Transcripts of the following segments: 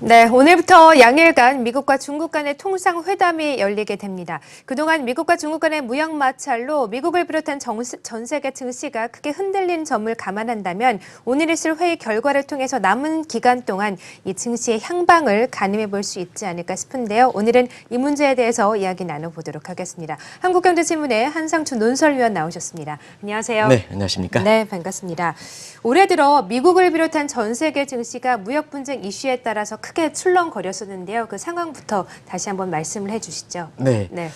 네, 오늘부터 양일간 미국과 중국 간의 통상회담이 열리게 됩니다. 그동안 미국과 중국 간의 무역 마찰로 미국을 비롯한 전 세계 증시가 크게 흔들린 점을 감안한다면 오늘 있을 회의 결과를 통해서 남은 기간 동안 이 증시의 향방을 가늠해 볼 수 있지 않을까 싶은데요. 오늘은 이 문제에 대해서 이야기 나눠보도록 하겠습니다. 한국경제신문의 한상춘 논설위원 나오셨습니다. 안녕하세요. 네, 안녕하십니까? 네, 반갑습니다. 올해 들어 미국을 비롯한 전 세계 증시가 무역 분쟁 이슈에 따라서 크게 출렁거렸었는데요. 그 상황부터 다시 한번 말씀을 해주시죠. 네. 네.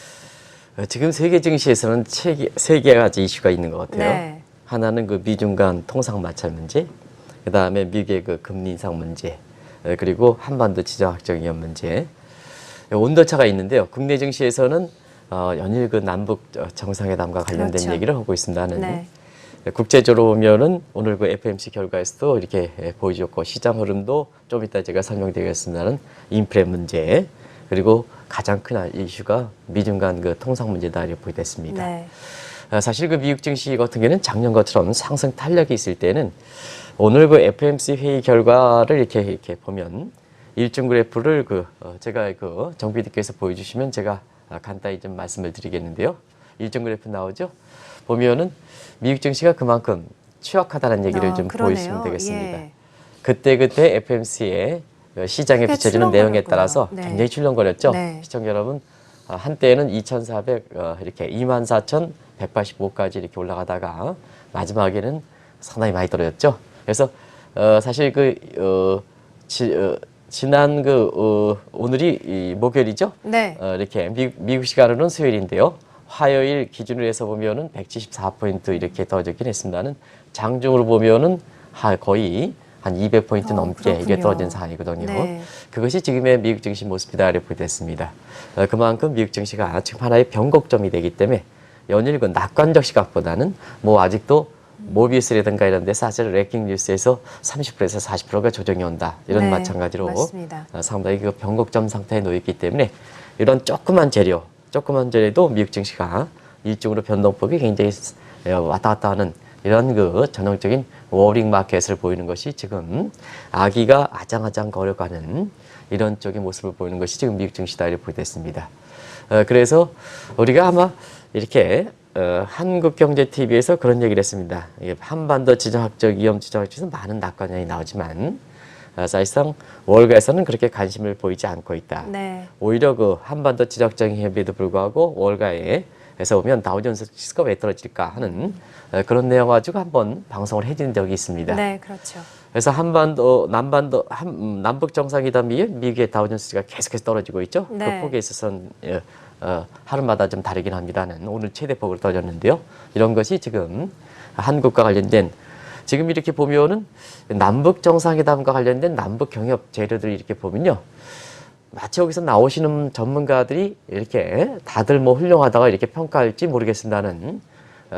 지금 세계 증시에서는 세 가지 이슈가 있는 것 같아요. 네. 하나는 그 미중 간 통상 마찰 문제, 그 다음에 미국의 그 금리 인상 문제, 그리고 한반도 지정학적 위험 문제. 온도차가 있는데요. 국내 증시에서는 연일 그 남북 정상회담과 관련된 그렇죠. 얘기를 하고 있습니다는. 네. 국제적으로 보면은 오늘 그 FMC 결과에서도 이렇게 보여줬고 시장 흐름도 좀 이따 제가 설명드리겠습니다는 인플레 문제 그리고 가장 큰 이슈가 미중 간 그 통상 문제다 이렇게 보겠습니다. 네. 사실 그 미국 증시 같은 경우는 작년 것처럼 상승 탄력이 있을 때는 오늘 그 FMC 회의 결과를 이렇게 보면 일정 그래프를 제가 그 정 PD께서 보여주시면 제가 간단히 좀 말씀을 드리겠는데요. 일정 그래프 나오죠? 보면은 미국 증시가 그만큼 취약하다는 얘기를 좀 그러네요. 보여주시면 되겠습니다. 예. 그때 FMC의 시장에 비춰지는 내용에 따라서 네. 굉장히 출렁거렸죠. 네. 시청자 여러분, 한때는 2,400 이렇게 24,185까지 이렇게 올라가다가 마지막에는 상당히 많이 떨어졌죠. 그래서 사실 지난 오늘이 목요일이죠. 네. 이렇게 미국 시간으로는 수요일인데요. 화요일 기준으로 해서 보면은 174포인트 이렇게 떨어졌긴 했습니다는 장중으로 보면은 거의 한 200포인트 넘게 그렇군요. 이게 떨어진 상황이거든요. 네. 그것이 지금의 미국 증시 모습이다 이렇게 보겠습니다. 그만큼 미국 증시가 지금 하나의 변곡점이 되기 때문에 연일 그 낙관적 시각보다는 뭐 아직도 모비우스라든가 이런 데 사실 래킹 뉴스에서 30%에서 40%가 조정이 온다. 이런 네, 마찬가지로 맞습니다. 상당히 그 변곡점 상태에 놓여 있기 때문에 이런 조그만 재료도 미국 증시가 일종으로 변동폭이 굉장히 왔다 갔다 하는 이런 그 전형적인 워링 마켓을 보이는 것이 지금 아기가 아장아장 걸어가는 이런 쪽의 모습을 보이는 것이 지금 미국 증시다 이렇게 보겠습니다. 그래서 우리가 아마 이렇게 한국경제TV에서 그런 얘기를 했습니다. 한반도 지정학적 위험 지정학적에서 많은 낙관량이 나오지만 사실상 월가에서는 그렇게 관심을 보이지 않고 있다. 네. 오히려 그 한반도 지정학적 위험에도 불구하고 월가에서 보면 다우존스 지수가 왜 떨어질까 하는 그런 내용 가지고 한번 방송을 해준 적이 있습니다. 네, 그렇죠. 그래서 남북 정상회담 이후에 미국의 다우존스가 계속해서 떨어지고 있죠. 네. 그 폭에 있어서는 하루마다 좀 다르긴 합니다는 오늘 최대폭으로 떨어졌는데요. 이런 것이 지금 한국과 관련된 지금 이렇게 보면은 남북 정상회담과 관련된 남북 경협 재료들 이렇게 보면요. 마치 여기서 나오시는 전문가들이 이렇게 다들 뭐 훌륭하다가 이렇게 평가할지 모르겠습니다는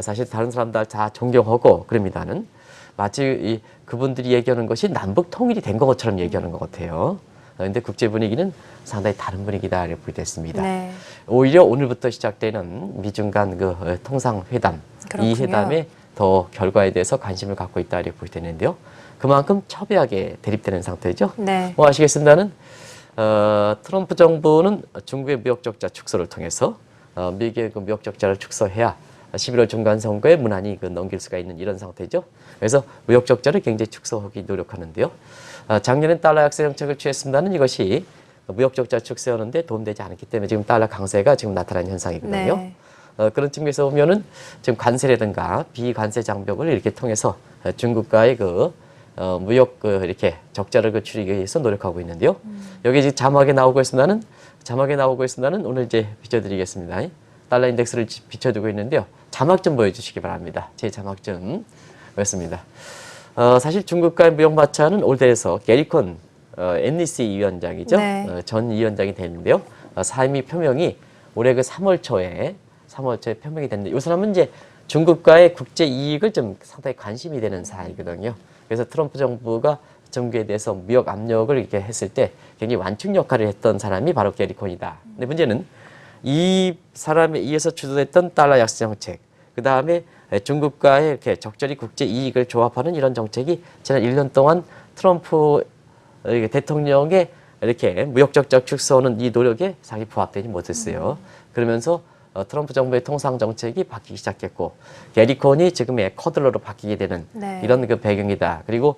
사실 다른 사람들 다 존경하고 그럽니다는 마치 그분들이 얘기하는 것이 남북 통일이 된 것처럼 얘기하는 것 같아요. 그런데 국제 분위기는 상당히 다른 분위기다 이렇게 보겠습니다. 네. 오히려 오늘부터 시작되는 미중 간 그 통상회담, 이 그렇군요. 회담에 더 결과에 대해서 관심을 갖고 있다 이렇게 볼 되는데요. 그만큼 첨예하게 대립되는 상태죠. 네. 뭐 아시겠습니다는 트럼프 정부는 중국의 무역 적자 축소를 통해서 미국의 그 무역 적자를 축소해야 11월 중간 선거에 무난히 넘길 수가 있는 이런 상태죠. 그래서 무역 적자를 굉장히 축소하기 노력하는데요. 작년엔 달러 약세 정책을 취했습니다는 이것이 무역 적자 축소하는데 도움되지 않았기 때문에 지금 달러 강세가 지금 나타나는 현상이거든요. 네. 그런 측면에서 보면은 지금 관세라든가 비관세 장벽을 이렇게 통해서 중국과의 무역 이렇게 적자를 줄이기 위해서 노력하고 있는데요. 여기 지금 자막에 나오고 있습니다는 오늘 이제 비춰드리겠습니다. 달러 인덱스를 비춰두고 있는데요. 자막 좀 보여주시기 바랍니다. 제 자막 좀 보였습니다. 사실 중국과의 무역 마찰은 올 들어서 게리콘 NEC 위원장이죠. 네. 전 위원장이 되는데요. 사임이 표명이 올해 그 3월 초에 표명이 됐는데 이 사람은 이제 중국과의 국제 이익을 좀 상당히 관심이 되는 사람이거든요. 그래서 트럼프 정부가 중국에 대해서 무역 압력을 이렇게 했을 때 굉장히 완충 역할을 했던 사람이 바로 게리콘이다. 근데 문제는 이 사람에 의해서 주도됐던 달러 약세 정책, 그 다음에 중국과의 이렇게 적절히 국제 이익을 조합하는 이런 정책이 지난 1년 동안 트럼프 대통령의 이렇게 무역적 축소하는 이 노력에 상당히 부합되지 못했어요. 그러면서 트럼프 정부의 통상 정책이 바뀌기 시작했고 게리 콘이 지금의 커들러로 바뀌게 되는 네. 이런 그 배경이다. 그리고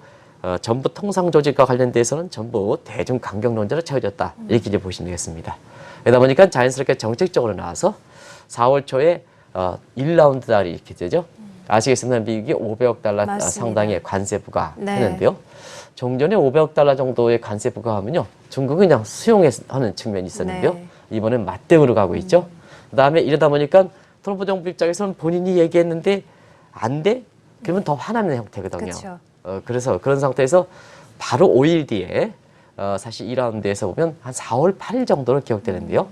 전부 통상 조직과 관련돼서는 전부 대중 강경론자로 채워졌다. 이렇게 이제 보시면 되겠습니다. 그러다 보니까 자연스럽게 정책적으로 나와서 4월 초에 1라운드 달이 이렇게 되죠. 아시겠습니다. 미국이 500억 달러 맞습니다. 상당의 관세 네. 부과했는데요. 종전에 500억 달러 정도의 관세 부과하면요, 중국은 그냥 수용하는 측면이 있었는데요. 네. 이번엔 맞대응으로 가고 있죠. 그다음에 이러다 보니까 트럼프 정부 입장에서는 본인이 얘기했는데 안 돼? 그러면 더 화나는 형태거든요. 그쵸. 그래서 그런 상태에서 바로 5일 뒤에 사실 2라운드에서 보면 한 4월 8일 정도로 기억되는데요.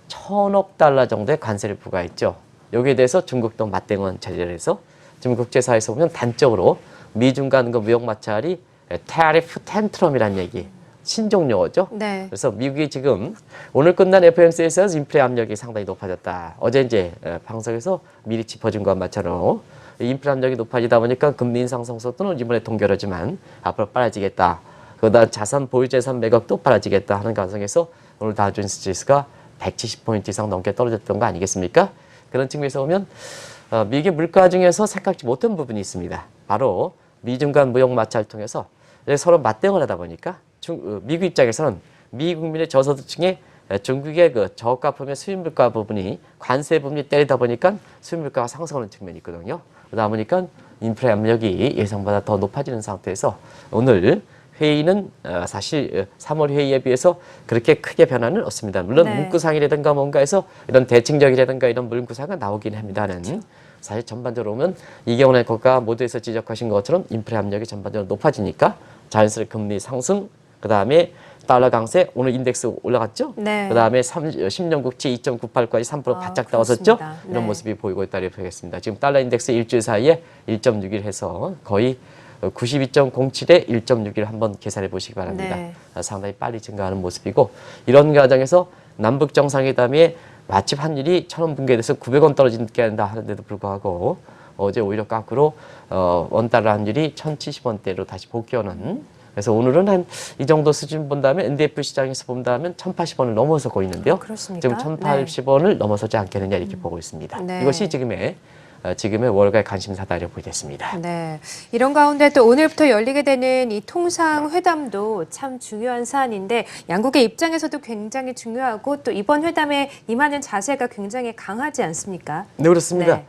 1,000억 달러 정도의 관세를 부과했죠. 여기에 대해서 중국도 맞대응한 체제를 해서 지금 국제사회에서 보면 단적으로 미중 간 그 무역 마찰이 테리프 텐트럼이라는 얘기, 신종용어죠. 네. 그래서 미국이 지금 오늘 끝난 FOMC에서 인플레 압력이 상당히 높아졌다. 어제 이제 방송에서 미리 짚어준 것과 마찬가지로 인플레 압력이 높아지다 보니까 금리 인상 속도는 이번에 동결하지만 앞으로 빨라지겠다. 그다음 자산 보유 재산 매각도 빨라지겠다 하는 가정에서 오늘 다우존스 지수가 170포인트 이상 넘게 떨어졌던 거 아니겠습니까? 그런 측면에서 보면 미국의 물가 중에서 생각지 못한 부분이 있습니다. 바로 미중 간 무역 마찰을 통해서 서로 맞대응을 하다 보니까 미국 입장에서는 미 국민의 저소득층에 중국의 그 저가품의 수입 물가 부분이 관세 부분이 때리다 보니까 수입 물가가 상승하는 측면이 있거든요. 그러다 보니까 인플레 압력이 예상보다 더 높아지는 상태에서 오늘 회의는 사실 3월 회의에 비해서 그렇게 크게 변화는 없습니다. 물론 네. 문구상이라든가 뭔가에서 이런 대칭적이라든가 이런 문구상은 나오긴 합니다는 사실 전반적으로 보면 이경훈의 국가 모두에서 지적하신 것처럼 인플레 압력이 전반적으로 높아지니까 자연스럽게 금리 상승, 그 다음에 달러 강세, 오늘 인덱스 올라갔죠? 네. 그 다음에 10년 국채 2.98까지 3% 바짝 그렇습니다. 나왔었죠? 이런 네. 모습이 보이고 있다고 보겠습니다. 지금 달러 인덱스 일주일 사이에 1.61 해서 거의 92.07에 1.61 한번 계산해 보시기 바랍니다. 네. 상당히 빨리 증가하는 모습이고 이런 과정에서 남북 정상회담에 마침 환율이 1,000원 붕괴돼서 900원 떨어지게 한다 하는데도 불구하고 어제 오히려 거꾸로 원달러 환율이 1,070원대로 다시 복귀하는 그래서 오늘은 한 이 정도 수준 본다면 NDF 시장에서 본다면 1,080원을 넘어서고 있는데요. 그렇습니까? 지금 1,080원을 넘어서지 않겠느냐 이렇게 보고 있습니다. 네. 이것이 지금의 월가의 관심사다 이렇게 보겠습니다. 네. 이런 가운데 또 오늘부터 열리게 되는 이 통상회담도 참 중요한 사안인데 양국의 입장에서도 굉장히 중요하고 또 이번 회담에 임하는 자세가 굉장히 강하지 않습니까? 네, 그렇습니다. 네.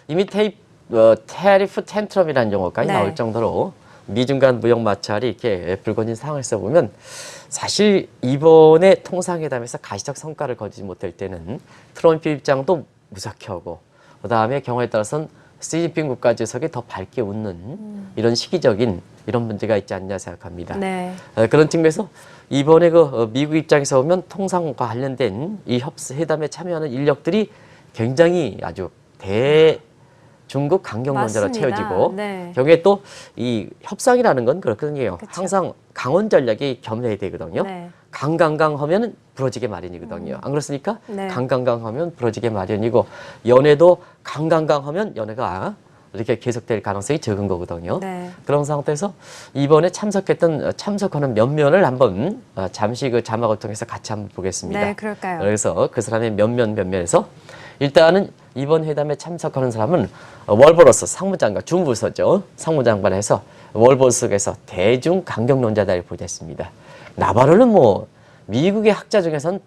이미 테리프 텐트럼이라는 용어까지 네. 나올 정도로 미중 간 무역 마찰이 이렇게 불거진 상황에서 보면 사실 이번에 통상회담에서 가시적 성과를 거두지 못할 때는 트럼프 입장도 무삭해하고 그다음에 경우에 따라서는 시진핑 국가주석이 더 밝게 웃는 이런 시기적인 이런 문제가 있지 않냐 생각합니다. 네. 그런 측면에서 이번에 미국 입장에서 보면 통상과 관련된 이 회담에 참여하는 인력들이 굉장히 아주 중국 강경론자로 맞습니다. 채워지고 네. 경우에 또 이 협상이라는 건 그렇거든요. 그쵸. 항상 강원 전략이 겸해야 되거든요. 네. 강강강 하면 부러지게 마련이거든요. 안 그렇습니까? 네. 강강강 하면 부러지게 마련이고 연애도 강강강 하면 연애가 이렇게 계속될 가능성이 적은 거거든요. 네. 그런 상태에서 이번에 참석하는 면면을 한번 잠시 그 자막을 통해서 같이 한번 보겠습니다. 네, 그럴까요? 그래서 그 사람의 면면에서 일단은 이번 회담에 참석하는 사람은 월버로스 상무장관, 중부서죠. 상무장관에서 월버로스에서 대중 강경론자들이 보냈습니다. 나바로는 뭐 미국의 학자 중에서는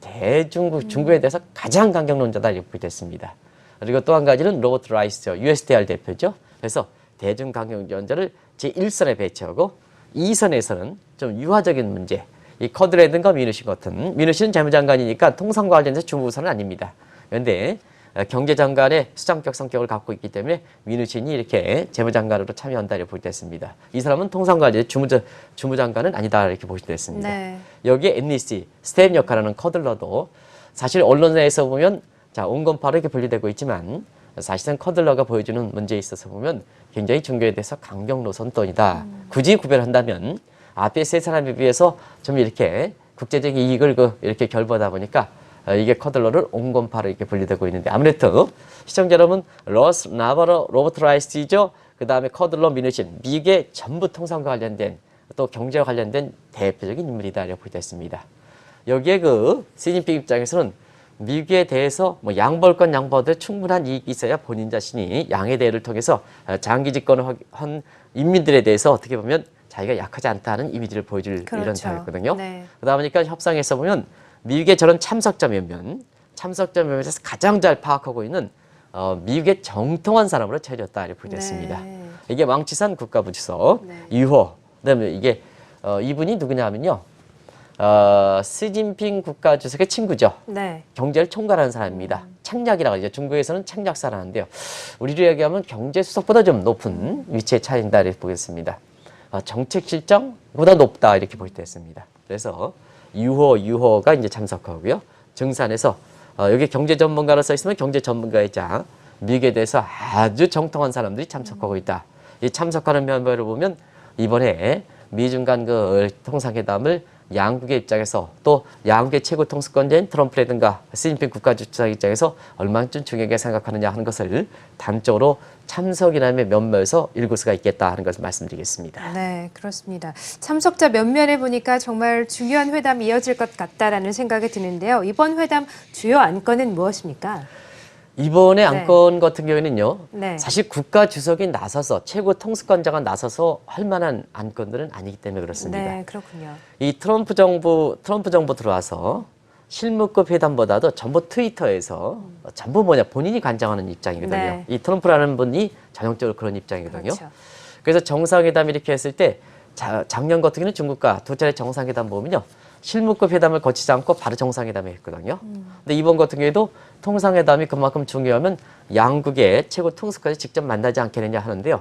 중국에 대해서 가장 강경론자다 이렇게 됐습니다. 그리고 또 한 가지는 로버트 라이스죠. USDR 대표죠. 그래서 대중 강경론자를 제1선에 배치하고 2선에서는 좀 유화적인 문제, 이 커드라든가 미누신 같은 미누신은 재무장관이니까 통상과 관련해서 중부선은 아닙니다. 그런데 경제장관의 수장격 성격을 갖고 있기 때문에 미누신이 이렇게 재무장관으로 참여한다고 볼 때 있습니다. 이 사람은 통상과제 주무장관은 아니다 이렇게 보시면 됐습니다. 네. 여기에 NEC, 스텝 역할하는 커들러도 사실 언론에서 보면 온건파로 이렇게 분리되고 있지만 사실은 커들러가 보여주는 문제에 있어서 보면 굉장히 중국에 대해서 강경 노선권이다. 굳이 구별한다면 앞에 세 사람에 비해서 좀 이렇게 국제적인 이익을 이렇게 결부하다 보니까 이게 커들러를 온건파로 이렇게 분리되고 있는데 아무래도 시청자 여러분 로스 나바로 로버트 라이스죠. 그 다음에 커들러 미누신 미국의 전부 통상과 관련된 또 경제와 관련된 대표적인 인물이다 이렇게 보겠습니다. 여기에 그 시진핑 입장에서는 미국에 대해서 뭐 양보할 건 양보하되 충분한 이익이 있어야 본인 자신이 양의 대회를 통해서 장기 집권을 한 인민들에 대해서 어떻게 보면 자기가 약하지 않다는 이미지를 보여줄 그렇죠. 이런 자였거든요. 네. 그러다 보니까 협상에서 보면 미국의 저런 참석자 면에서 가장 잘 파악하고 있는 미국의 정통한 사람으로 처해졌다 이렇게 보여졌습니다. 네. 이게 왕치산 국가부주석 네. 유호. 그다음에 이게 이분이 누구냐 하면요. 시진핑 국가주석의 친구죠. 네. 경제를 총괄하는 사람입니다. 책략이라고 하죠. 중국에서는 책략사를 하는데요. 우리로 얘기하면 경제수석보다 좀 높은 위치에 차린다 이렇게 보겠습니다. 정책 실정보다 높다 이렇게 볼 때 있습니다. 그래서 유호가 이제 참석하고요. 증산에서 여기 경제 전문가로 써 있으면 경제 전문가이자 미국에 대해서 아주 정통한 사람들이 참석하고 있다. 이 참석하는 면모를 보면 이번에 미중 간 그 통상회담을 양국의 입장에서 또 양국의 최고 통수권자인 트럼프라든가 시진핑 국가주석 입장에서 얼마쯤 중요하게 생각하느냐 하는 것을 단적으로 참석이라는 면모에서 읽을 수가 있겠다 하는 것을 말씀드리겠습니다. 네, 그렇습니다. 참석자 면면에 보니까 정말 중요한 회담이 이어질 것 같다라는 생각이 드는데요. 이번 회담 주요 안건은 무엇입니까? 이번에 안건 같은 경우에는요. 네. 사실 국가 주석이 나서서 최고 통수권자가 나서서 할 만한 안건들은 아니기 때문에 그렇습니다. 네, 그렇군요. 이 트럼프 정부 들어와서 실무급 회담보다도 전부 트위터에서 전부 본인이 관장하는 입장이거든요. 네. 이 트럼프라는 분이 전형적으로 그런 입장이거든요. 그렇죠. 그래서 정상회담 이렇게 했을 때 작년 같은 경우는 중국과 두 차례 정상회담 보면요. 실무급 회담을 거치지 않고 바로 정상회담을 했거든요. 근데 이번 같은 경우에도 통상회담이 그만큼 중요하면 양국의 최고 통수권자 직접 만나지 않겠느냐 하는데요.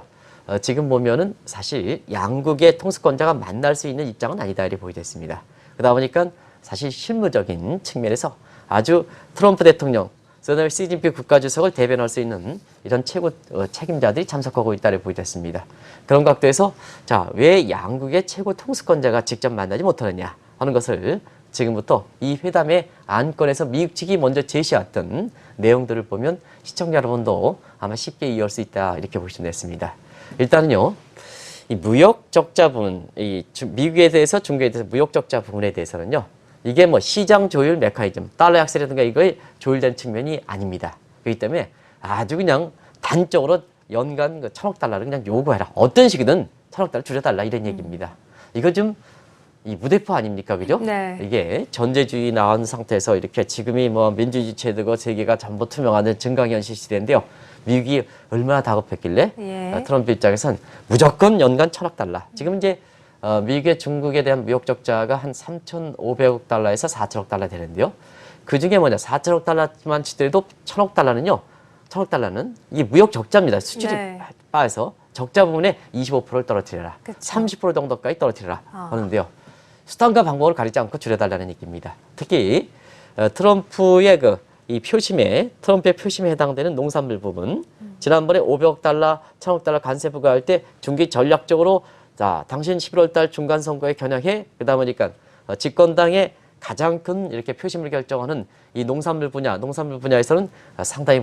지금 보면은 사실 양국의 통수권자가 만날 수 있는 입장은 아니다 이렇게 보여졌습니다. 그러다 보니까 사실 실무적인 측면에서 아주 트럼프 대통령, 그다음에 시진핑 국가주석을 대변할 수 있는 이런 최고 책임자들이 참석하고 있다고 보여졌습니다. 그런 각도에서 자, 왜 양국의 최고 통수권자가 직접 만나지 못하느냐 하는 것을 지금부터 이 회담의 안건에서 미국 측이 먼저 제시했던 내용들을 보면 시청자 여러분도 아마 쉽게 이해할 수 있다 이렇게 보시면 됐습니다. 일단은요, 이 무역 적자 부분, 미국에 대해서 중국에 대해서 무역 적자 부분에 대해서는요, 이게 뭐 시장 조율 메커니즘, 달러 약세라든가 이거에 조율된 측면이 아닙니다. 그렇기 때문에 아주 그냥 단적으로 연간 그 1,000억 달러를 그냥 요구해라. 어떤 식이든 1,000억 달러 줄여달라 이런 얘기입니다. 이거 좀 이 무대포 아닙니까, 그죠? 네. 이게 전제주의 나온 상태에서 이렇게 지금이 뭐 민주주의 체제고 세계가 전부 투명한 증강현실 시대인데요. 미국이 얼마나 다급했길래 예. 트럼프 입장에선 무조건 연간 1,000억 달러. 지금 이제 미국의 중국에 대한 무역 적자가 한 3,500억 달러에서 4,000억 달러 되는데요. 그 중에 뭐냐, 4,000억 달러만 치더라도 1,000억 달러는요. 1,000억 달러는 이게 무역 적자입니다. 수출이 네. 빠져서 적자 부분에 25%를 떨어뜨려라. 그쵸. 30% 정도까지 떨어뜨려라 하는데요. 수단과 방법을 가리지 않고 줄여달라는 얘기입니다. 특히 트럼프의 이 표심에, 트럼프의 표심에 해당되는 농산물 부분, 지난번에 500억 달러, 1,000억 달러 관세 부과할 때 중국이 전략적으로 자, 당신 11월 달 중간 선거에 겨냥해 그러다 보니까 집권당의 가장 큰 이렇게 표심을 결정하는 이 농산물 분야에서는 상당히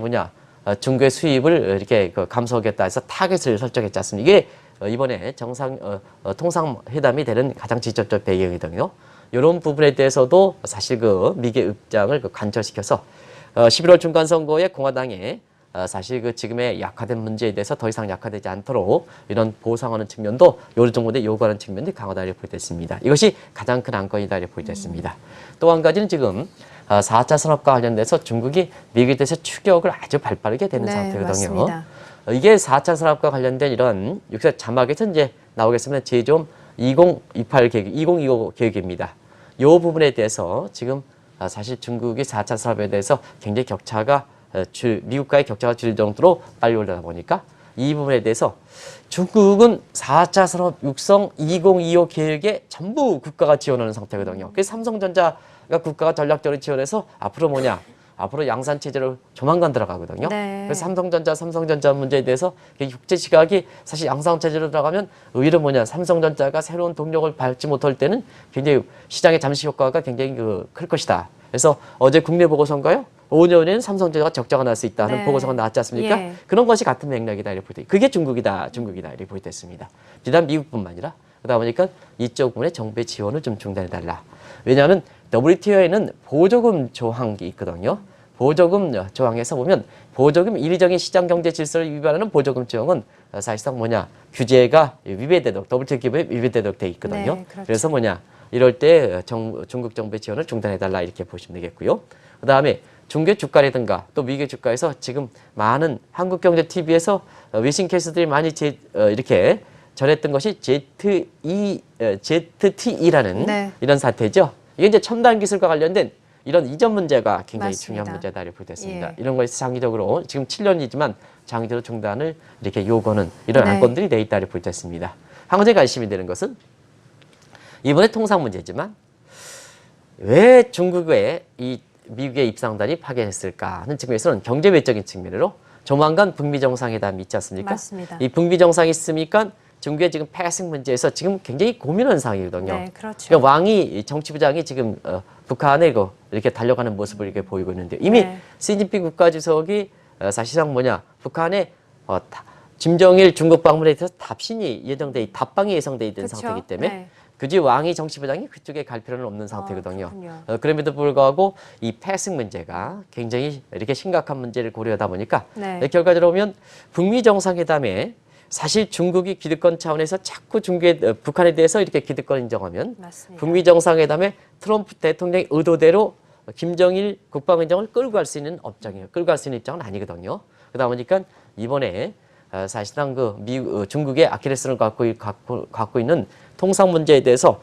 중국의 수입을 이렇게 감소하겠다 해서 타겟을 설정했지 않습니까? 이게 이번에 통상회담이 되는 가장 직접적 배경이거든요. 이런 부분에 대해서도 사실 미국의 입장을 관철시켜서 11월 중간 선거에 공화당에 사실 지금의 약화된 문제에 대해서 더 이상 약화되지 않도록 이런 보상하는 측면도 요런 정도의 요구하는 측면이 강하다 이렇게 보여졌습니다. 이것이 가장 큰 안건이다 이렇게 보여졌습니다. 또 한 가지는 지금 4차 산업과 관련돼서 중국이 미국에 대해서 추격을 아주 발빠르게 되는 네, 상태거든요. 맞습니다. 이게 4차 산업과 관련된 이런 여기서 자막에서 이제 나오겠습니다. 제좀 2028 계획, 2025 계획입니다. 이 부분에 대해서 지금 사실 중국이 4차 산업에 대해서 굉장히 미국과의 격차가 줄 정도로 빨리 올라다 보니까 이 부분에 대해서 중국은 4차 산업 육성 2025 계획에 전부 국가가 지원하는 상태거든요. 그래서 삼성전자가 국가가 전략적으로 지원해서 앞으로 양산 체제로 조만간 들어가거든요. 네. 그래서 삼성전자 문제에 대해서 국제 시각이 사실 양산 체제로 들어가면 의외로 삼성전자가 새로운 동력을 밟지 못할 때는 굉장히 시장의 잠시 효과가 굉장히 클 것이다. 그래서 어제 국내 보고서인가요? 5년에는 삼성전자가 적자가 날 수 있다는 네. 보고서가 나왔지 않습니까? 예. 그런 것이 같은 맥락이다 이렇게 보이 그게 중국이다 이렇게 보이됐습니다. 비단 미국뿐만 아니라 그러다 보니까 이쪽 부분에 정부의 지원을 좀 중단해달라. 왜냐하면 WTO에는 보조금 조항이 있거든요. 보조금 조항에서 보면 보조금 인위적인 시장 경제 질서를 위반하는 보조금 조항은 사실상 뭐냐 규제가 위배되도록 WTO 기구에 위배되도록 돼 있거든요. 네, 그렇죠. 그래서 뭐냐 이럴 때 중국 정부의 지원을 중단해달라 이렇게 보시면 되겠고요. 그 다음에 중국의 주가라든가 또 미국의 주가에서 지금 많은 한국경제 TV에서 외신 캐스들이 많이 이렇게 전했던 것이 ZTE라는 네. 이런 사태죠. 이게 이제 첨단 기술과 관련된 이런 이전 문제가 굉장히 맞습니다. 중요한 문제다 이렇게 보겠습니다. 예. 이런 거에서 장기적으로 지금 7년이지만 장기적으로 중단을 이렇게 요구하는 이런 네. 안건들이 돼 있다 이렇게 보겠습니다. 한 가지 관심이 되는 것은 이번에 통상 문제지만 왜 중국에 이 미국의 입상단이 파견했을까 하는 측면에서는 경제 외적인 측면으로 조만간 북미 정상회담이 있지 않습니까? 맞습니다. 이 북미 정상이 있으니까 중국의 지금 패싱 문제에서 지금 굉장히 고민하는 상황이거든요. 네, 그렇죠. 그러니까 왕이 정치부장이 지금 북한에 이렇게 달려가는 모습을 이렇게 보이고 있는데 이미 네. 시진핑 국가주석이 사실상 뭐냐 북한에 김정일 중국 방문에 대해서 답신이 답방이 예정돼 있는 그렇죠. 상태이기 때문에 네. 굳이 왕이 정치부장이 그쪽에 갈 필요는 없는 상태거든요. 그렇군요. 그럼에도 불구하고 이 패싱 문제가 굉장히 이렇게 심각한 문제를 고려하다 보니까 네. 결과적으로 보면 북미 정상회담에 사실 중국이 기득권 차원에서 자꾸 북한에 대해서 이렇게 기득권 인정하면 맞습니다. 북미 정상회담에 트럼프 대통령의 의도대로 김정일 국방위원장을 끌고 갈 수 있는 업장이에요. 끌고 갈 수 있는 입장은 아니거든요. 그러다 보니까 이번에 사실상 중국의 아킬레스건을 갖고 있는 통상 문제에 대해서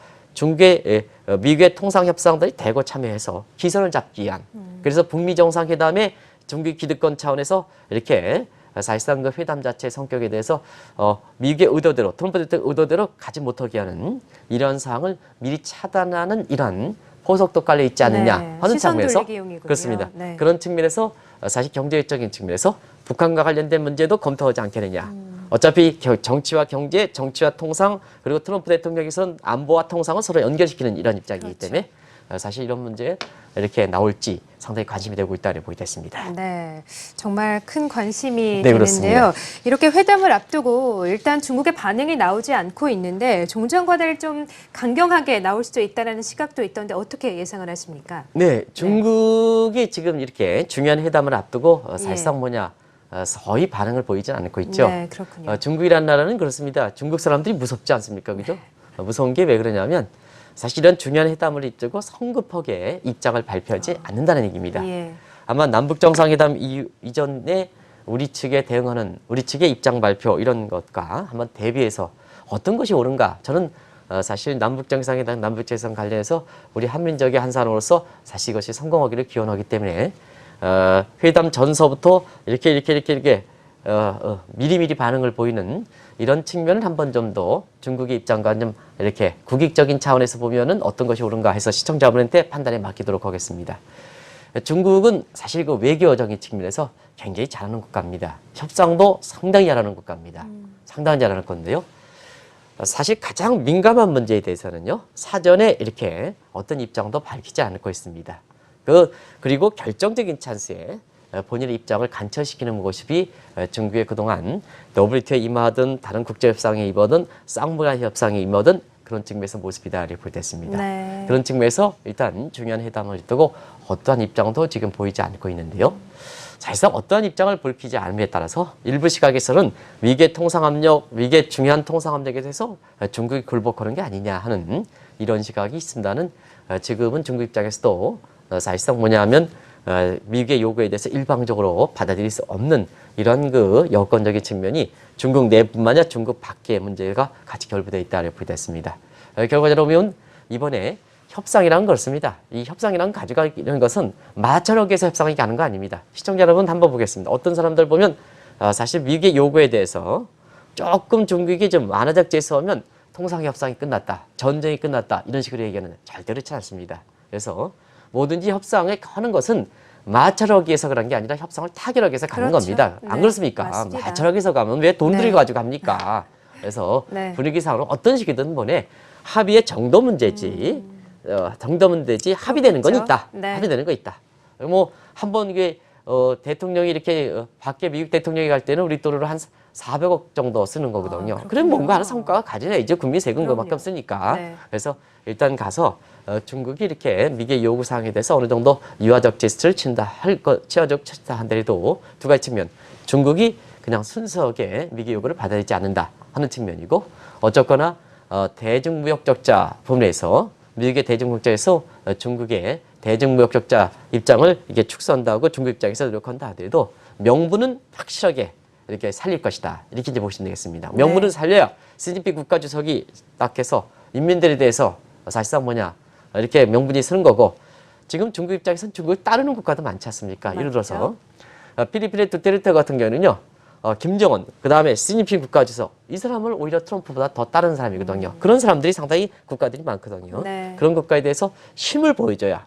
미국의 통상 협상들이 대거 참여해서 기선을 잡기 위한 그래서 북미 정상회담에 중국 기득권 차원에서 이렇게 사실상 그 회담 자체의 성격에 대해서 미국의 의도대로 트럼프 대통령 의도대로 가지 못하게 하는 이런 사항을 미리 차단하는 이러한 포석도 깔려 있지 않느냐 네, 하는 시선 측면에서 돌리기용이군요. 그렇습니다. 네. 그런 측면에서 사실 경제적인 측면에서 북한과 관련된 문제도 검토하지 않겠느냐. 어차피 정치와 경제, 정치와 통상 그리고 트럼프 대통령에서는 안보와 통상을 서로 연결시키는 이런 입장이기 그렇죠. 때문에 사실 이런 문제 이렇게 나올지 상당히 관심이 되고 있다고 보겠습니다. 네, 정말 큰 관심이 네, 되는데요. 그렇습니다. 이렇게 회담을 앞두고 일단 중국의 반응이 나오지 않고 있는데 종전과제를 좀 강경하게 나올 수도 있다는 시각도 있던데 어떻게 예상을 하십니까? 네, 중국이 지금 이렇게 중요한 회담을 앞두고 사실상 예. 뭐냐 거의 반응을 보이지 않고 있죠. 네, 그렇군요. 중국이라는 나라는 그렇습니다. 중국 사람들이 무섭지 않습니까, 그죠? 무서운 게 왜 그러냐면 사실 이런 중요한 회담을 앞두고 성급하게 입장을 발표하지 않는다는 얘기입니다. 예. 아마 남북 정상회담 이전에 우리 측에 대응하는 우리 측의 입장 발표 이런 것과 한번 대비해서 어떤 것이 옳은가? 저는 사실 남북 정상회담, 남북 재선 관련해서 우리 한민족의 한 사람으로서 사실 이것이 성공하기를 기원하기 때문에 회담 전서부터 이렇게 미리미리 반응을 보이는 이런 측면을 한번 좀 더 중국의 입장과 좀 이렇게 국익적인 차원에서 보면은 어떤 것이 옳은가 해서 시청자분한테 판단에 맡기도록 하겠습니다. 중국은 사실 그 외교적인 측면에서 굉장히 잘하는 국가입니다. 협상도 상당히 잘하는 국가입니다. 상당히 잘하는 건데요. 사실 가장 민감한 문제에 대해서는요, 사전에 이렇게 어떤 입장도 밝히지 않고 있습니다. 그리고 결정적인 찬스에 본인의 입장을 관철시키는 모습이 중국의 그동안 WTO에 임하든 다른 국제협상에 임하든 쌍문화 협상에 임하든 그런 측면에서 모습이다 이렇게 볼 때 있습니다. 네. 그런 측면에서 일단 중요한 회담을 두고 어떠한 입장도 지금 보이지 않고 있는데요. 사실상 어떠한 입장을 밝히지 않음에 따라서 일부 시각에서는 위계 중요한 통상 압력에 대해서 중국이 굴복하는 게 아니냐 하는 이런 시각이 있습니다는 지금은 중국 입장에서도 사실상 뭐냐면 미국의 요구에 대해서 일방적으로 받아들일 수 없는 이런 그 여건적인 측면이 중국 내뿐만 아니라 중국 밖의 문제가 같이 결부되어 있다고 보겠습니다. 결과적으로 보면 이번에 협상이라는 건 그렇습니다. 이 협상이라는 가져가는 것은 마찰하기 위해서 협상이 가는 거 아닙니다. 시청자 여러분 한번 보겠습니다. 어떤 사람들 보면 사실 미국의 요구에 대해서 조금 중국이 좀 완화적 제스하면 통상협상이 끝났다, 전쟁이 끝났다 이런 식으로 얘기하는 절대 그렇지 않습니다. 그래서 뭐든지 협상을 하는 것은 마찰하기 위해서 그런 게 아니라 협상을 타결하기 위해서 가는 그렇죠. 겁니다. 안 네, 그렇습니까? 맞습니다. 마찰하기 위해서 가면 왜 돈 네. 들이고 가지고 갑니까? 그래서 네. 분위기상으로 어떤 식이든 뭐네 합의의 정도 문제지 정도 문제지 합의되는 건 그렇겠죠. 있다. 네. 합의되는 거 있다. 뭐 한번 이게 대통령이 이렇게 밖에 미국 대통령이 갈 때는 우리 돈으로 한 400억 정도 쓰는 거거든요. 그렇군요. 그럼 뭔가 하는 성과가 가져야죠. 국민 세금 그럼요. 그만큼 쓰니까. 네. 그래서 일단 가서 중국이 이렇게 미국의 요구 사항에 대해서 어느 정도 유화적 제스처를 취하적 취한다 한데도 두 가지 측면. 중국이 그냥 순수하게 미국의 요구를 받아들이지 않는다 하는 측면이고, 어쨌거나 대중무역 적자 부분에서 미국의 대중무역 적자에서 중국의 대중무역 적자 입장을 이게 축소한다고 중국 입장에서 노력한다 하더라도 명분은 확실하게 이렇게 살릴 것이다. 이렇게 이제 보시면 되겠습니다. 명분은 살려야 시진핑 국가주석이 딱 해서 인민들에 대해서 사실상 뭐냐 이렇게 명분이 서는 거고, 지금 중국 입장에서는 중국을 따르는 국가도 많지 않습니까? 예를 들어서 필리핀의 두테르테 같은 경우는요. 김정은, 그 다음에 시진핑 국가주석, 이 사람을 오히려 트럼프보다 더 따르는 사람이거든요. 그런 사람들이 상당히 국가들이 많거든요. 네. 그런 국가에 대해서 힘을 보여줘야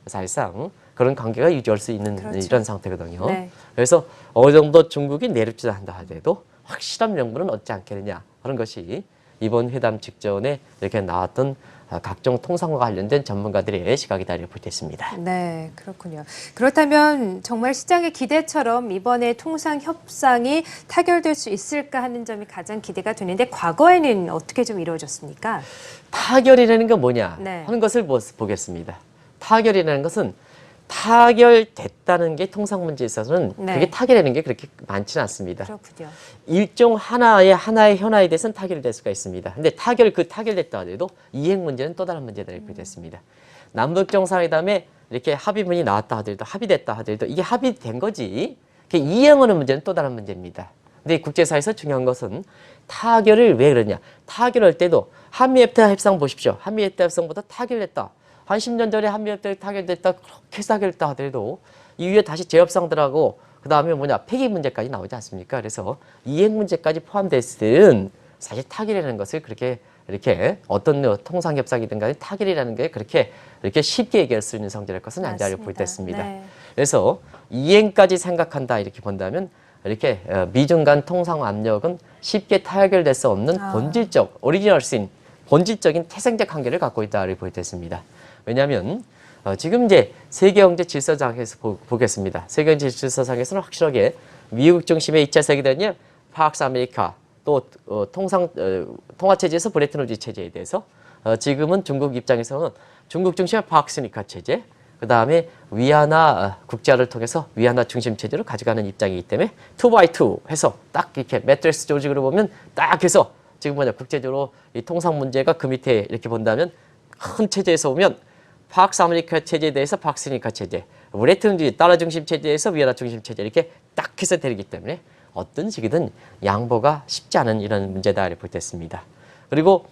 사실상 그런 관계가 유지할 수 있는 그렇죠. 이런 상태거든요. 네. 그래서 어느 정도 중국이 내륙지도 한다 하더라도 확실한 명분은 얻지 않겠느냐 하는 것이 이번 회담 직전에 이렇게 나왔던 각종 통상과 관련된 전문가들의 시각이다 이렇게 볼 수 있습니다. 네, 그렇군요. 그렇다면 정말 시장의 기대처럼 이번에 통상 협상이 타결될 수 있을까 하는 점이 가장 기대가 되는데, 과거에는 어떻게 좀 이루어졌습니까? 타결이라는 건 뭐냐 네. 하는 것을 보겠습니다. 타결이라는 것은 타결됐다는 게 통상 문제에 있어서는 네. 그게 타결이라는 게 그렇게 많지는 않습니다. 그렇군요. 일종 하나의 현안에 대해서는 타결이 될 수가 있습니다. 근데 타결됐다 하더라도 이행 문제는 또 다른 문제다 이렇게 됐습니다. 남북 정상회담에 이렇게 합의문이 나왔다 하더라도 합의됐다 하더라도 이게 합의된 거지 이행하는 문제는 또 다른 문제입니다. 근데 국제사회에서 중요한 것은 타결을 왜 그러냐. 타결할 때도 한미FTA 협상 보십시오. 한미FTA 협상보다 타결됐다. 한 10년 전에 한미FTA 타결됐다. 그렇게 타결됐다 하더라도 이후에 다시 재협상들하고 그 다음에 폐기 문제까지 나오지 않습니까? 그래서 이행 문제까지 포함됐을 때는 사실 타결이라는 것을 이렇게 어떤 통상협상이든 간에 타결이라는 게 이렇게 쉽게 얘기할 수 있는 성질일 것은 아니라고 볼 때 있습니다. 네. 그래서 이행까지 생각한다 이렇게 본다면 이렇게 미중 간 통상 압력은 쉽게 타결될 수 없는 본질적인 태생적 한계를 갖고 있다를 볼 때 있습니다. 왜냐하면 지금 이제 세계경제 질서상에서 보겠습니다. 세계경제 질서상에서는 확실하게 미국 중심의 2차 세계대전이 팍스 아메리카 또 통화체제에서 브레튼 우즈 체제에 대해서 지금은 중국 입장에서는 중국 중심의 팍스니까 체제, 그 다음에 위안화 국제화를 통해서 위안화 중심 체제로 가져가는 입장이기 때문에 2x2 해서 딱 이렇게 매트리스 조직으로 보면 딱 해서 지금 국제적으로 이 통상 문제가 그 밑에 이렇게 본다면 큰 체제에서 보면 팍스 아메리카 체제에 대해서 팍스니까 체제, 브레튼 우즈 달러 중심 체제에서 위안화 중심 체제 이렇게 딱 해서 되기 때문에 어떤 식이든 양보가 쉽지 않은 이런 문제다 이렇게 볼 때 있습니다. 그리고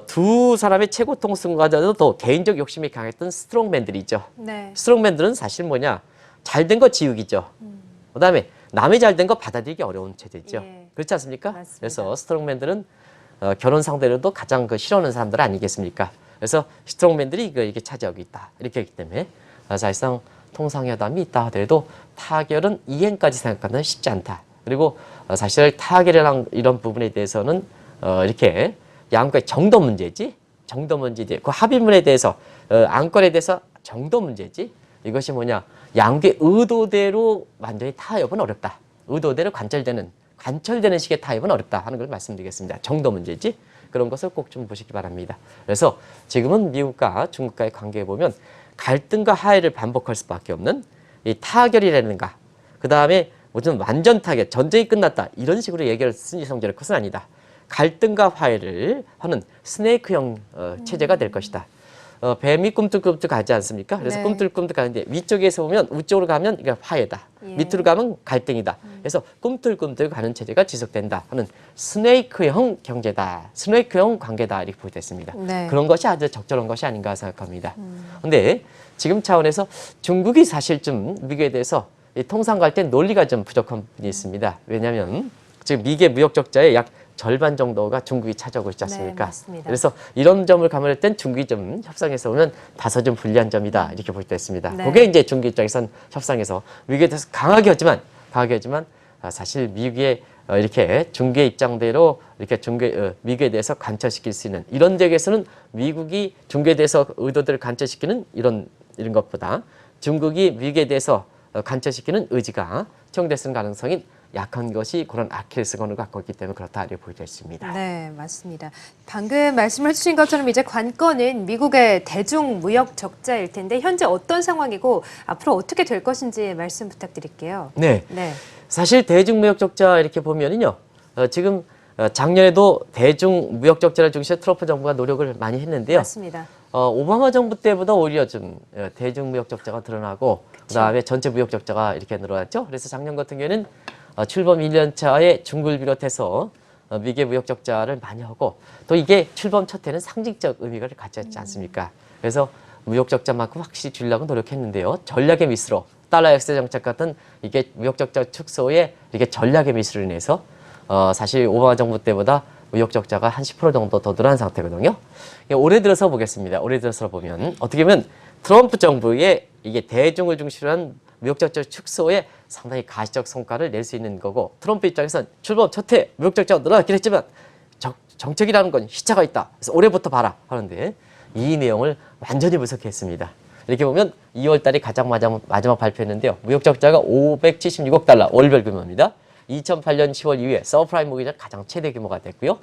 두 사람의 최고 통수과자도 개인적 욕심이 강했던 스트롱맨들이 있죠. 네. 스트롱맨들은 사실 잘된 거 지우기죠. 그다음에 남이 잘된 거 받아들이기 어려운 체제죠. 예. 그렇지 않습니까? 맞습니다. 그래서 스트롱맨들은 결혼 상대로도 가장 싫어하는 사람들 아니겠습니까? 그래서 스트롱맨들이 이게 차지하고 있다. 이렇게 했기 때문에 사실상 통상회담이 있다 하더라도 타결은 이행까지 생각하는 쉽지 않다. 그리고 사실 타결이랑 이런 부분에 대해서는 이렇게 양국의 정도 문제지. 그 합의문에 대해서 안건에 대해서 정도 문제지. 이것이 양국의 의도대로 완전히 타협은 어렵다. 의도대로 관철되는 식의 타협은 어렵다 하는 걸 말씀드리겠습니다. 정도 문제지. 그런 것을 꼭 좀 보시기 바랍니다. 그래서 지금은 미국과 중국과의 관계에 보면 갈등과 화해를 반복할 수밖에 없는 이 타결이라는가. 그 다음에 무슨 완전 타결, 전쟁이 끝났다 이런 식으로 얘기할 쓰니 성질의 것은 아니다. 갈등과 화해를 하는 스네이크형 체제가 될 것이다. 뱀이 꿈틀꿈틀 가지 않습니까? 그래서 네. 꿈틀꿈틀 가는데 위쪽에서 보면 위쪽으로 가면 이게 화해다. 예. 밑으로 가면 갈등이다. 그래서 꿈틀꿈틀 가는 체제가 지속된다 하는 스네이크형 경제다. 스네이크형 관계다 이렇게 보겠습니다. 네. 그런 것이 아주 적절한 것이 아닌가 생각합니다. 그런데 지금 차원에서 중국이 사실 좀 미국에 대해서 이 통상 갈 때 논리가 좀 부족한 부분이 있습니다. 왜냐하면 지금 미국의 무역 적자의 약 절반 정도가 중국이 차지하고 있지 않습니까? 네, 맞습니다. 그래서 이런 점을 감안할 땐 중국이 좀 협상에서 보면 다소 좀 불리한 점이다 이렇게 볼 때 있습니다. 네. 그게 이제 중국 입장에선 협상에서 미국에 대해서 강하게 하지만 사실 미국의 이렇게 중국의 입장대로 이렇게 미국에 대해서 관철시킬 수 있는 이런 지역에서는 미국이 중국에 대해서 의도들을 관철시키는 이런 것보다 중국이 미국에 대해서 관철시키는 의지가 채용될 수 있는 가능성이 약한 것이 그런 아킬레스건을 갖고 있기 때문에 그렇다 이렇게 보여져 있습니다. 네, 맞습니다. 방금 말씀해 주신 것처럼 이제 관건은 미국의 대중 무역 적자일 텐데 현재 어떤 상황이고 앞으로 어떻게 될 것인지 말씀 부탁드릴게요. 네. 네. 사실 대중무역 적자 이렇게 보면은요, 지금 작년에도 대중무역 적자를 중시해 트럼프 정부가 노력을 많이 했는데요. 맞습니다. 오바마 정부 때보다 오히려 좀 대중무역 적자가 드러나고 그다음에 전체 무역 적자가 이렇게 늘어났죠. 그래서 작년 같은 경우에는 출범 1년 차에 중국을 비롯해서 미국의 무역 적자를 많이 하고 또 이게 출범 첫 해는 상징적 의미가 갖지 않습니까? 그래서 무역 적자만큼 확실히 줄이려고 노력했는데요. 전략의 미스로 달러 약세 정책 같은 이게 무역 적자 축소에 이렇게 전략의 미스로 인해서 사실 오바마 정부 때보다 무역 적자가 한 10% 정도 더 늘어난 상태거든요. 올해 들어서 보겠습니다. 올해 들어서 보면 어떻게 보면 트럼프 정부의 이게 대중을 중심으로 한 무역 적자 축소에 상당히 가시적 성과를 낼 수 있는 거고 트럼프 입장에서는 출범 첫 해 무역 적자가 늘어났긴 했지만 정책이라는 건 시차가 있다. 그래서 올해부터 봐라 하는데 이 내용을 완전히 분석했습니다. 이렇게 보면 2월 달에 가장 마지막 발표했는데요. 무역 적자가 576억 달러 월별 규모입니다. 2008년 10월 이후에 서프라임 모기자 가장 최대 규모가 됐고요.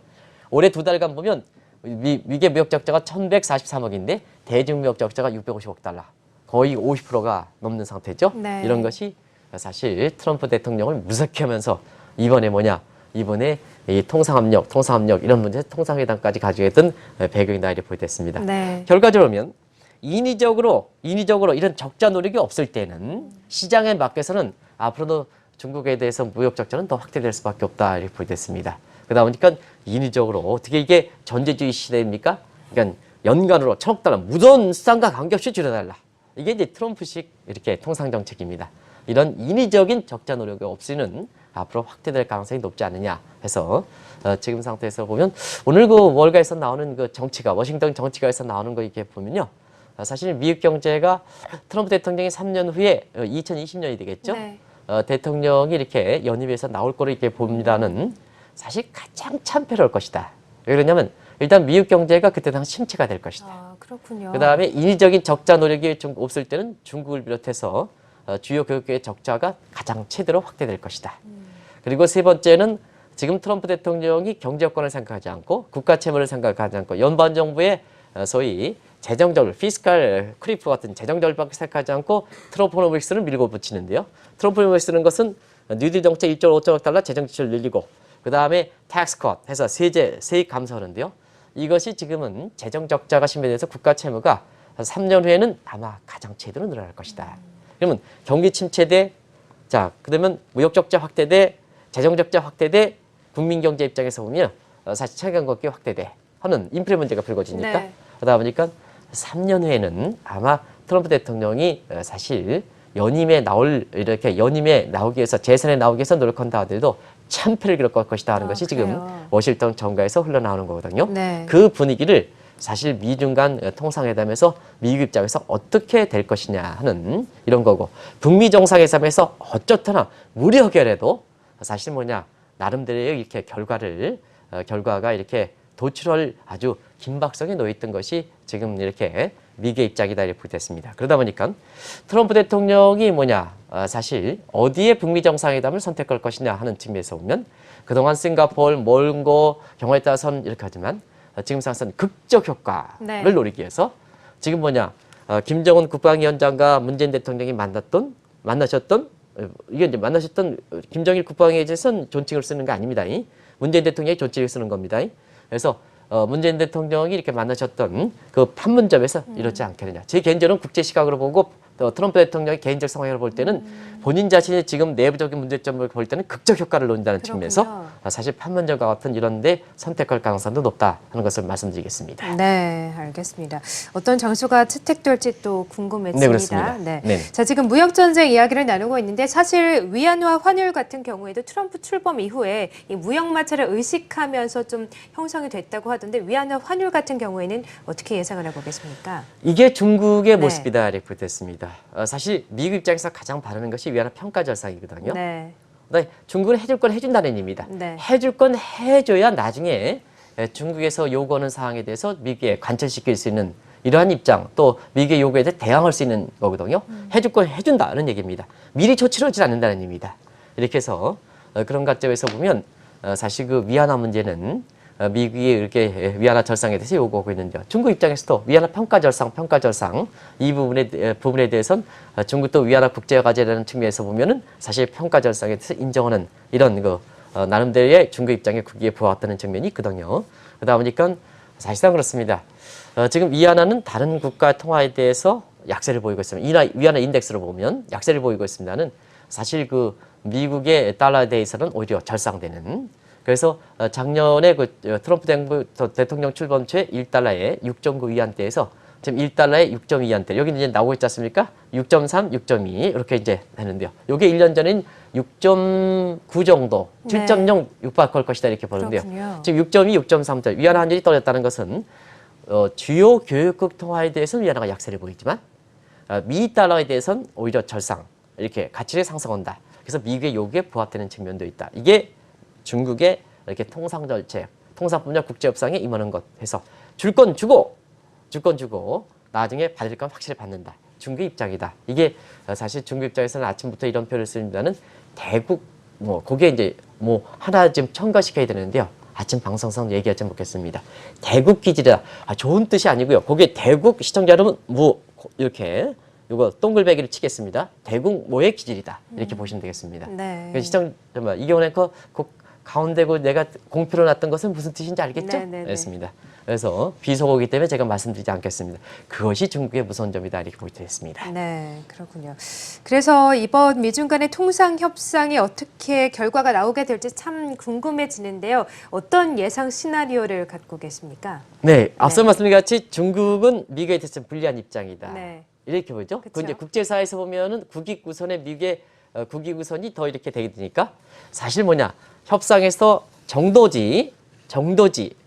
올해 두 달간 보면 미국의 무역 적자가 1,143억인데 대중 무역 적자가 650억 달러. 거의 50%가 넘는 상태죠. 네. 이런 것이 사실 트럼프 대통령을 무섭게 하면서 이번에 뭐냐? 이번에 이 통상압력 이런 문제 통상회담까지 가져갔던 배경이다 이렇게 보였습니다. 네. 결과적으로 보면 인위적으로 이런 적자 노력이 없을 때는 시장에 맡겨서는 앞으로도 중국에 대해서 무역 적자는 더 확대될 수밖에 없다 이렇게 보였습니다. 그러다 보니까 인위적으로 어떻게 이게 전제주의 시대입니까? 그러니까 연간으로 1,000억 달러 무전 수단과 관계없이 줄여달라. 이게 이제 트럼프식 이렇게 통상 정책입니다. 이런 인위적인 적자 노력이 없이는 앞으로 확대될 가능성이 높지 않느냐 해서 지금 상태에서 보면 오늘 그 월가에서 나오는 그 정치가 워싱턴 정치가에서 나오는 거 이렇게 보면요. 사실 미국 경제가 트럼프 대통령이 3년 후에 2020년이 되겠죠. 네. 대통령이 이렇게 연임해서 나올 거로 이렇게 봅니다는 사실 가장 참패로울 것이다. 왜 그러냐면 일단 미국 경제가 그때 당시 침체가 될 것이다. 아, 그렇군요. 그다음에 인위적인 적자 노력이 좀 없을 때는 중국을 비롯해서 주요 교육계의 적자가 가장 최대로 확대될 것이다. 그리고 세 번째는 지금 트럼프 대통령이 경제 여건을 생각하지 않고 국가 채무를 생각하지 않고 연방 정부의 소위 재정절, 피스칼 크리프 같은 재정절밖에 생각하지 않고 트럼프노믹스를 밀고 붙이는데요. 트럼프노믹스는 것은 뉴딜 정책 1.5조 달러 재정 지출을 늘리고 그 다음에 텍스 컷 해서 세액 감소하는데요. 이것이 지금은 재정 적자가 심해져서 국가 채무가 3년 후에는 아마 가장 최대로 늘어날 것이다. 그러면 경기 침체 대, 자, 그러면 무역 적자 확대 대, 재정 적자 확대 대, 국민 경제 입장에서 보면 사실 최근 걷기 확대돼 하는 인플레 문제가 불거지니까 네. 그러다 보니까 3년 후에는 아마 트럼프 대통령이 사실 연임에 나오기 위해서 재선에 나오기 위해서 노력한다 하더라도 참패를 기록할 것이다 하는 것이 지금 그래요? 워싱턴 정가에서 흘러나오는 거거든요. 네. 그 분위기를 사실 미중 간 통상회담에서 미국 입장에서 어떻게 될 것이냐 하는 이런 거고 북미 정상회담에서 어쩌거나 무리하게라도 사실 뭐냐 나름대로의 이렇게 결과가 이렇게 도출할 아주 긴박성에 놓여있던 것이 지금 이렇게 미국의 입장이다 이렇게 됐습니다. 그러다 보니까 트럼프 대통령이 사실 어디에 북미 정상회담을 선택할 것이냐 하는 측면에서 보면 그동안 싱가포르, 몽고 경우에 따라서는 이렇게 하지만 지금 상황에서는 극적 효과를 네. 노리기 위해서 지금 김정은 국방위원장과 문재인 대통령이 만나셨던 이게 이제 만나셨던 김정일 국방위원장에 대해서는 존칭을 쓰는 거 아닙니다. 문재인 대통령이 존칭을 쓰는 겁니다. 그래서 문재인 대통령이 이렇게 만나셨던 그 판문점에서 이렇지 않겠느냐. 제 개인적으로는 국제 시각으로 보고 또 트럼프 대통령의 개인적 상황을 볼 때는 본인 자신의 지금 내부적인 문제점을 볼 때는 극적 효과를 놓는다는 측면에서 사실 판문점과 같은 이런 데 선택할 가능성도 높다 하는 것을 말씀드리겠습니다. 네, 알겠습니다. 어떤 장소가 채택될지 또 궁금해집니다. 네, 그렇습니다. 네. 네네. 자, 지금 무역 전쟁 이야기를 나누고 있는데 사실 위안화 환율 같은 경우에도 트럼프 출범 이후에 이 무역 마찰을 의식하면서 좀 형성이 됐다고 하던데 위안화 환율 같은 경우에는 어떻게 예상을 해보겠습니까? 이게 중국의 네. 모습이다 이렇게 됐습니다. 사실 미국 입장에서 가장 바라는 것이 위안화 평가 절상이거든요. 네. 네, 중국은 해줄 건 해준다는 의미입니다. 네. 해줄 건 해줘야 나중에 중국에서 요구하는 사항에 대해서 미국에 관철시킬 수 있는 이러한 입장, 또 미국의 요구에 대해 대항할 수 있는 거거든요. 해줄 건 해준다는 얘기입니다. 미리 조치를 하지 않는다는 의미입니다. 이렇게 해서 그런 관점에서 보면 사실 그 위안화 문제는 미국이 이렇게 위안화 절상에 대해서 요구하고 있는데요. 중국 입장에서도 위안화 평가 절상 이 부분에 대해서는 중국도 위안화 국제화 과제라는 측면에서 보면은 사실 평가 절상에 대해서 인정하는 이런 나름대로의 중국 입장에 국기에 보았다는 측면이 있거든요. 그러다 보니까 사실상 그렇습니다. 지금 위안화는 다른 국가 통화에 대해서 약세를 보이고 있습니다. 위안화 인덱스로 보면 약세를 보이고 있습니다는 사실 그 미국의 달러에 대해서는 오히려 절상되는. 그래서 작년에 그 트럼프 대통령 출범 초에 1달러에 6.9 위안대에서 지금 1달러에 6.2위안대. 여기 이제 나오고 있지 않습니까? 6.3, 6.2 이렇게 이제 되는데요. 요게 1년 전인 6.9 정도, 7.0 육박할 것이다 이렇게 보는데요. 그렇군요. 지금 6.2, 6.3대 위안화 환율이 떨어졌다는 것은 주요 교역국 통화에 대해서는 위안화가 약세를 보이지만 미 달러에 대해서는 오히려 절상 이렇게 가치를 상승한다. 그래서 미국의 요구에 부합되는 측면도 있다. 이게 중국의 이렇게 통상절제, 통상법률 국제협상에 임하는 것 해서 줄 건 주고 나중에 받을 건 확실히 받는다. 중국 입장이다. 이게 사실 중국 입장에서는 아침부터 이런 표현을 씁니다는 대국 거기에 이제 하나 좀 첨가시켜야 되는데요. 아침 방송상 얘기하지 못겠습니다. 대국 기질이다. 좋은 뜻이 아니고요. 거기에 대국 시청자 여러분 이렇게 이거 동글배기를 치겠습니다. 대국 뭐의 기질이다. 이렇게 보시면 되겠습니다. 네. 이경원의 그 가운데 내가 공표로 놨던 것은 무슨 뜻인지 알겠죠? 네네네. 그렇습니다. 그래서 비속어이기 때문에 제가 말씀드리지 않겠습니다. 그것이 중국의 무서운 점이다 이렇게 보여드렸습니다. 네, 그렇군요. 그래서 이번 미중 간의 통상 협상이 어떻게 결과가 나오게 될지 참 궁금해지는데요. 어떤 예상 시나리오를 갖고 계십니까? 네, 앞서 말씀드린 같이 중국은 미국에 대해서 불리한 입장이다. 네. 이렇게 보죠. 그쵸. 이제 국제사회에서 보면은 국익우선의 미국의 국익우선이 더 이렇게 되게 되니까 사실 협상에서 정도지.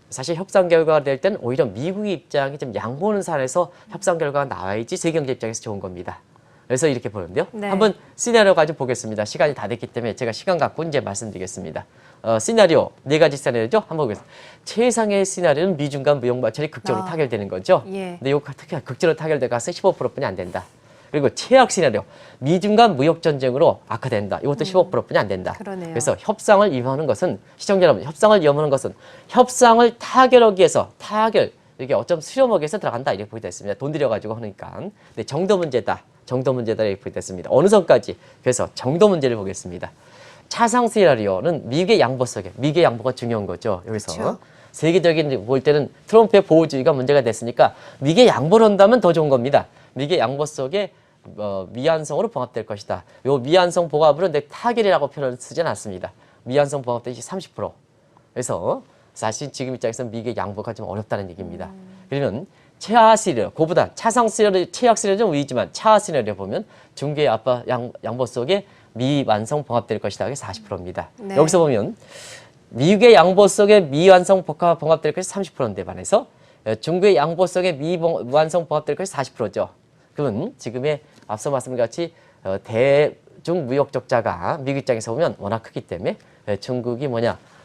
사실 협상 결과가 될 때는 오히려 미국의 입장이 좀 양보하는 사안에서 협상 결과가 나와야지 세계경제 입장에서 좋은 겁니다. 그래서 이렇게 보는데요. 네. 한번 시나리오 가지고 보겠습니다. 시간이 다 됐기 때문에 제가 시간 갖고 이제 말씀드리겠습니다. 시나리오, 4가지 시나리오죠. 한번 보겠습니다. 최상의 시나리오는 미중 간 무역 마찰이 극적으로 타결되는 거죠. 예. 근데 이거 특히 극적으로 타결될 가능성이 15%뿐이 안 된다. 그리고 최악 시나리오, 미중 간 무역 전쟁으로 악화된다. 이것도 15%뿐이 안 된다. 그러네요. 그래서 협상을 위험하는 것은 시청자 여러분, 협상을 위험하는 것은 협상을 타결하기 위해서 이게 어쩜 수렴하기 위해서 들어간다 이렇게 보여졌습니다. 돈 들여가지고 하니까. 근데 정도 문제다 이렇게 보여졌습니다. 어느 선까지? 그래서 정도 문제를 보겠습니다. 차상 시나리오는 미국의 양보 속에 미국의 양보가 중요한 거죠. 여기서. 그쵸. 세계적인 볼 때는 트럼프의 보호주의가 문제가 됐으니까 미국의 양보를 한다면 더 좋은 겁니다. 미국의 양보 속에 미완성으로 봉합될 것이다. 요 미완성 봉합으로 내 타결이라고 표현을 쓰지는 않습니다. 미완성 봉합 대신 30%. 그래서 사실 지금 입장에서 미국의 양보가 좀 어렵다는 얘기입니다. 그러면 최하 시나리오, 그보다 차상 시나리오, 최악 시나리오는 좀 위지만 차하 시나리오 보면 중국의 양보 속에 미완성 봉합될 것이다. 그게 40%입니다. 네. 여기서 보면 미국의 양보 속에 미완성 봉합될 것이 30%인데 반해서 중국의 양보 속에 미완성 봉합될 것이 40%죠. 그건 지금의 앞서 말씀드린 같이 대중 무역 적자가 미국 입장에서 보면 워낙 크기 때문에 중국이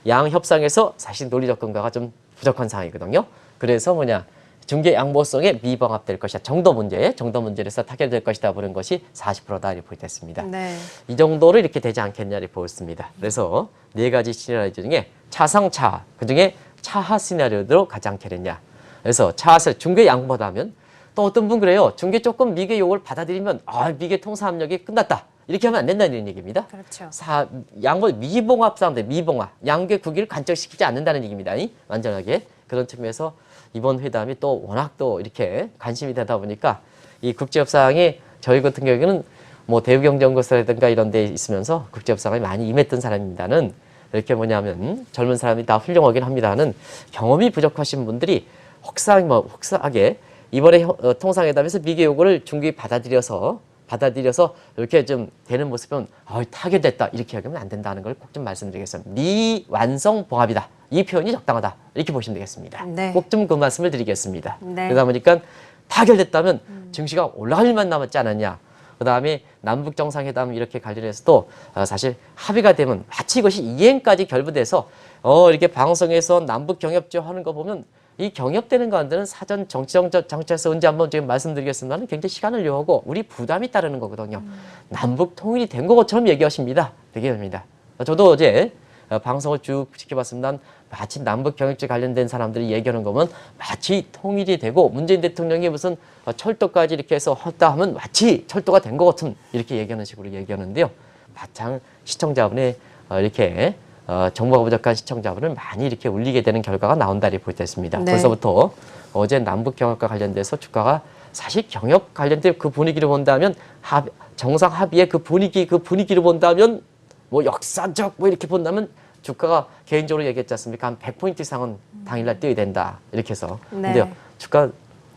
양 협상에서 사실 논리적 근거가 좀 부족한 상황이거든요. 그래서 중개 양보 속에 미봉합될 것이다. 정도 문제에서 타결될 것이다 보는 것이 40%다 이렇게 보였습니다. 네. 이 정도로 이렇게 되지 않겠냐 이렇게 보였습니다. 그래서 4가지 시나리오 중에 차상차하, 그중에 차하 시나리오로 가장 캐랬냐. 그래서 차하를 중개 양보다 하면 또 어떤 분 그래요. 중개 조금 미국의 요구를 받아들이면 미국의 통사 압력이 끝났다. 이렇게 하면 안 된다는 얘기입니다. 그렇죠. 미봉합 사람들, 미봉합. 양국의 국익을 간척시키지 않는다는 얘기입니다. 완전하게. 그런 측면에서 이번 회담이 또 워낙 또 이렇게 관심이 되다 보니까 이 국제협상이 저희 같은 경우에는 대우경제연구소라든가 이런 데 있으면서 국제협상에 많이 임했던 사람입니다는 이렇게 젊은 사람이 다 훌륭하긴 합니다는 경험이 부족하신 분들이 혹사하게 이번에 통상회담에서 미국의 요구를 중국이 받아들여서 이렇게 좀 되는 모습은 타결됐다 이렇게 하면 안 된다는 걸 꼭 좀 말씀드리겠습니다. 미완성 봉합이다. 이 표현이 적당하다. 이렇게 보시면 되겠습니다. 네. 꼭 좀 그 말씀을 드리겠습니다. 네. 그러다 보니까 타결됐다면 증시가 올라갈 일만 남았지 않았냐. 그 다음에 남북 정상회담 이렇게 관련해서도 사실 합의가 되면 마치 이것이 이행까지 결부돼서 이렇게 방송에서 남북 경협조 하는 거 보면 이 경협되는 가운데는 사전 정치적 장치에서 언제 한번 지금 말씀드리겠습니다는 굉장히 시간을 요하고 우리 부담이 따르는 거거든요. 남북 통일이 된 것처럼 얘기하십니다. 되게 됩니다. 저도 어제 방송을 쭉 지켜봤습니다. 마치 남북 경협지 관련된 사람들이 얘기하는 거면 마치 통일이 되고 문재인 대통령이 무슨 철도까지 이렇게 해서 했다 하면 마치 철도가 된 것 같은 이렇게 얘기하는 식으로 얘기하는데요. 마찬 시청자분의 이렇게 정보가 부족한 시청자분을 많이 이렇게 울리게 되는 결과가 나온다 이렇게 볼 때 있습니다. 네. 벌써부터 어제 남북 경협과 관련돼서 주가가 사실 경협 관련된 그 분위기를 본다면 정상 합의의 그 분위기를 본다면 뭐 역사적 뭐 이렇게 본다면 주가가 개인적으로 얘기했지 않습니까? 한 100포인트 이상은 당일날 뛰어야 된다. 이렇게 해서. 네. 근데요, 주가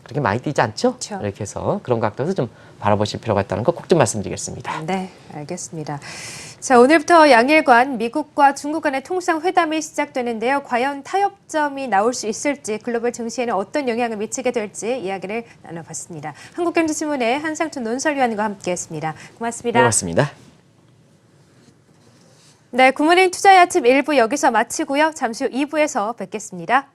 그렇게 많이 뛰지 않죠? 그렇죠. 이렇게 해서 그런 각도에서 좀 바라보실 필요가 있다는 거 꼭 좀 말씀드리겠습니다. 네, 알겠습니다. 자, 오늘부터 양일간 미국과 중국 간의 통상회담이 시작되는데요. 과연 타협점이 나올 수 있을지, 글로벌 증시에는 어떤 영향을 미치게 될지 이야기를 나눠봤습니다. 한국경제신문의 한상춘 논설위원과 함께했습니다. 고맙습니다. 네, 고맙습니다. 네, 굿모닝 투자의 아침 1부 여기서 마치고요. 잠시 후 2부에서 뵙겠습니다.